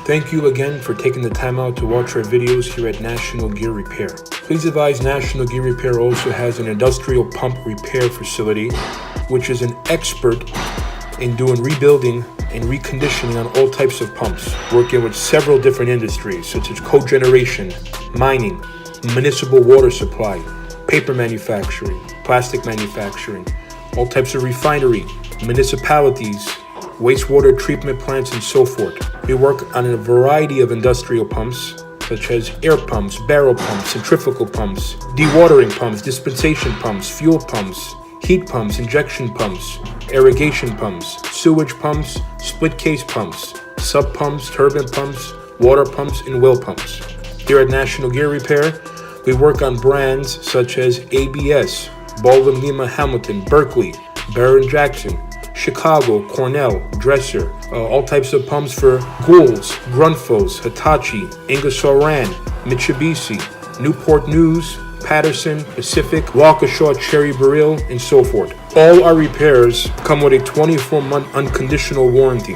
Thank you again for taking the time out to watch our videos here at National Gear Repair. Please advise National Gear Repair also has an industrial pump repair facility, which is an expert in doing rebuilding and reconditioning on all types of pumps, working with several different industries such as cogeneration, mining, municipal water supply, paper manufacturing, plastic manufacturing, all types of refinery, municipalities, wastewater treatment plants, and so forth. We work on a variety of industrial pumps, such as air pumps, barrel pumps, centrifugal pumps, dewatering pumps, dispensation pumps, fuel pumps, heat pumps, injection pumps, irrigation pumps, sewage pumps, split case pumps, sub pumps, turbine pumps, water pumps, and well pumps. Here at National Gear Repair, we work on brands such as ABS, Baldwin Lima Hamilton, Berkeley, Barron Jackson, Chicago, Cornell, Dresser, all types of pumps for Goulds, Grundfos, Hitachi, Ingersoll Rand, Mitsubishi, Newport News, Patterson, Pacific, Waukesha, Cherry Burrell, and so forth. All our repairs come with a 24-month unconditional warranty.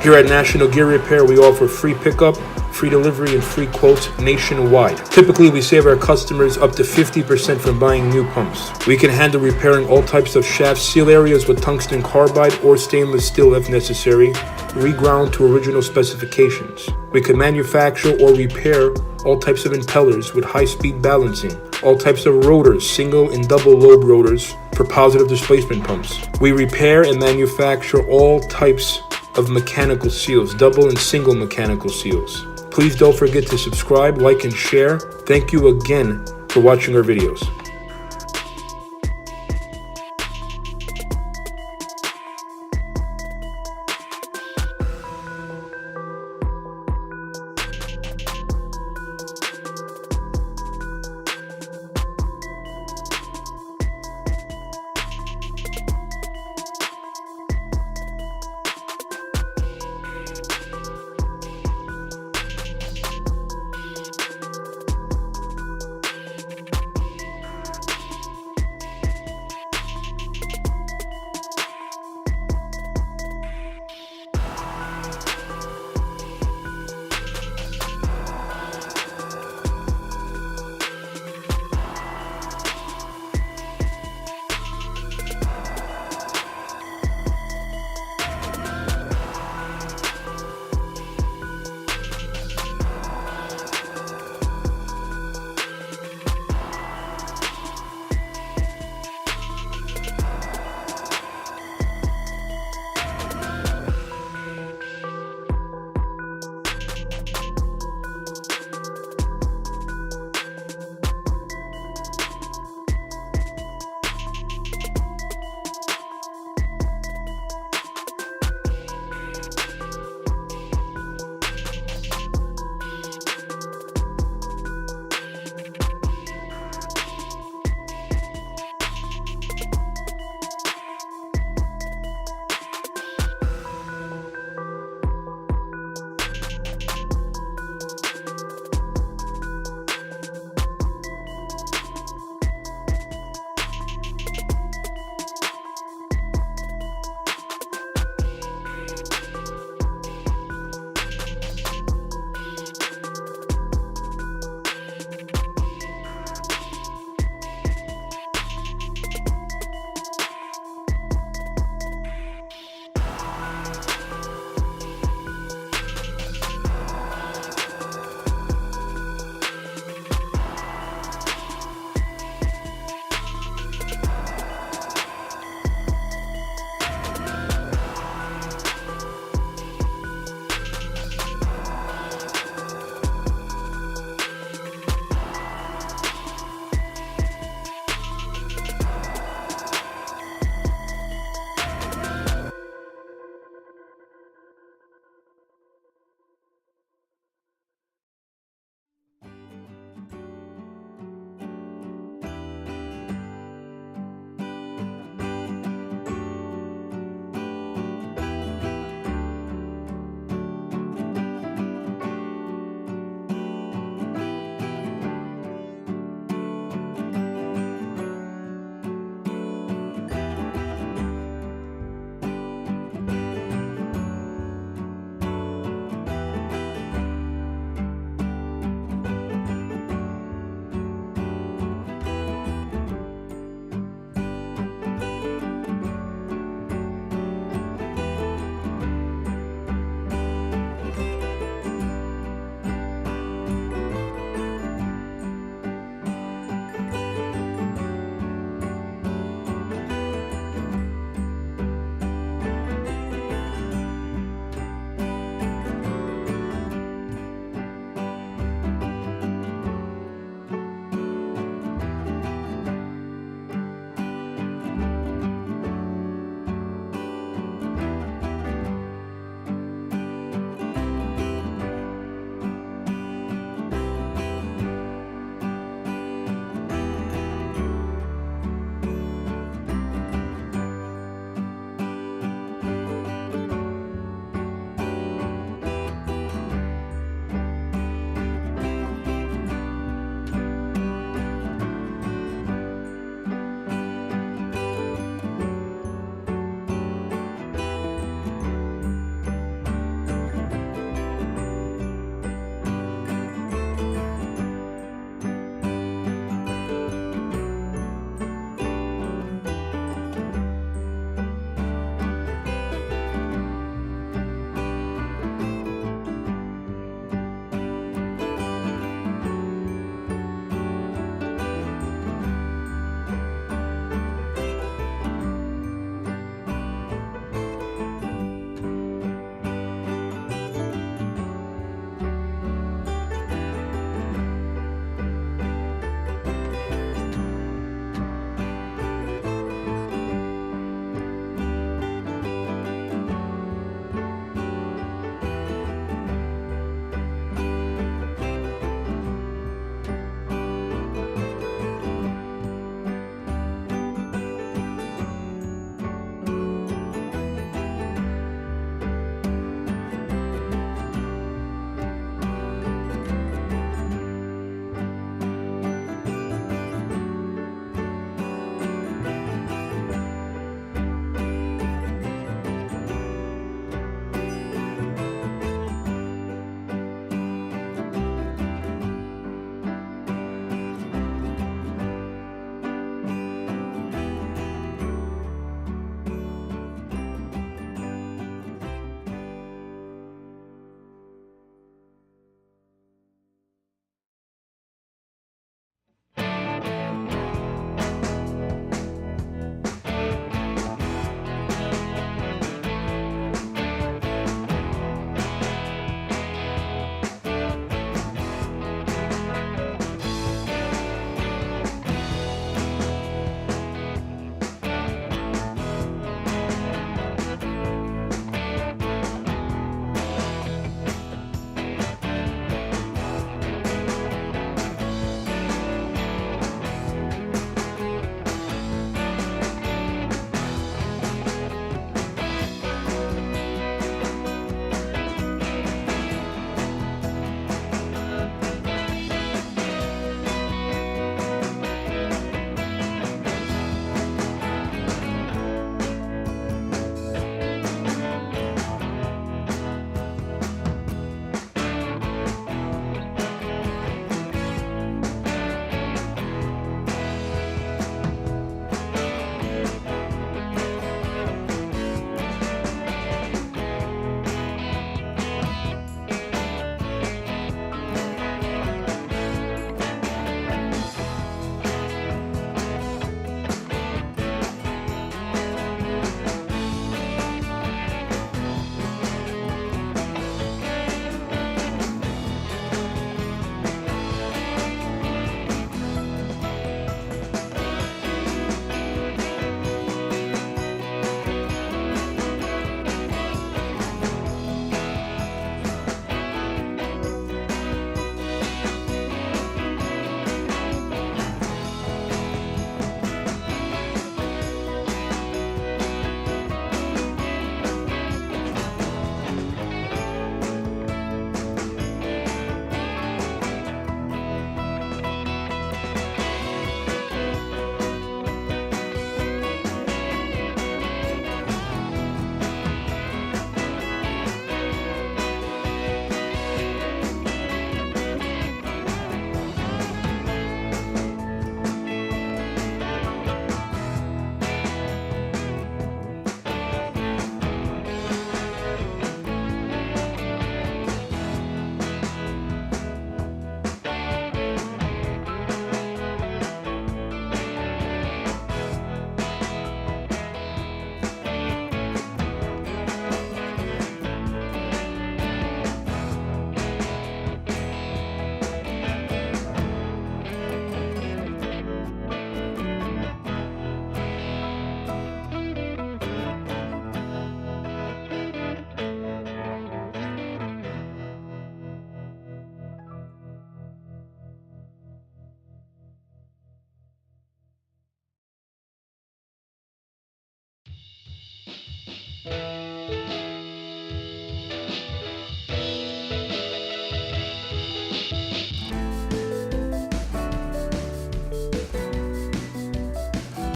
Here at National Gear Repair, we offer free pickup, free delivery, and free quotes nationwide. Typically, we save our customers up to 50% from buying new pumps. We can handle repairing all types of shaft seal areas with tungsten carbide or stainless steel if necessary, reground to original specifications. We can manufacture or repair all types of impellers with high-speed balancing, all types of rotors, single and double lobe rotors for positive displacement pumps. We repair and manufacture all types of mechanical seals, double and single mechanical seals. Please don't forget to subscribe, like, and share. Thank you again for watching our videos.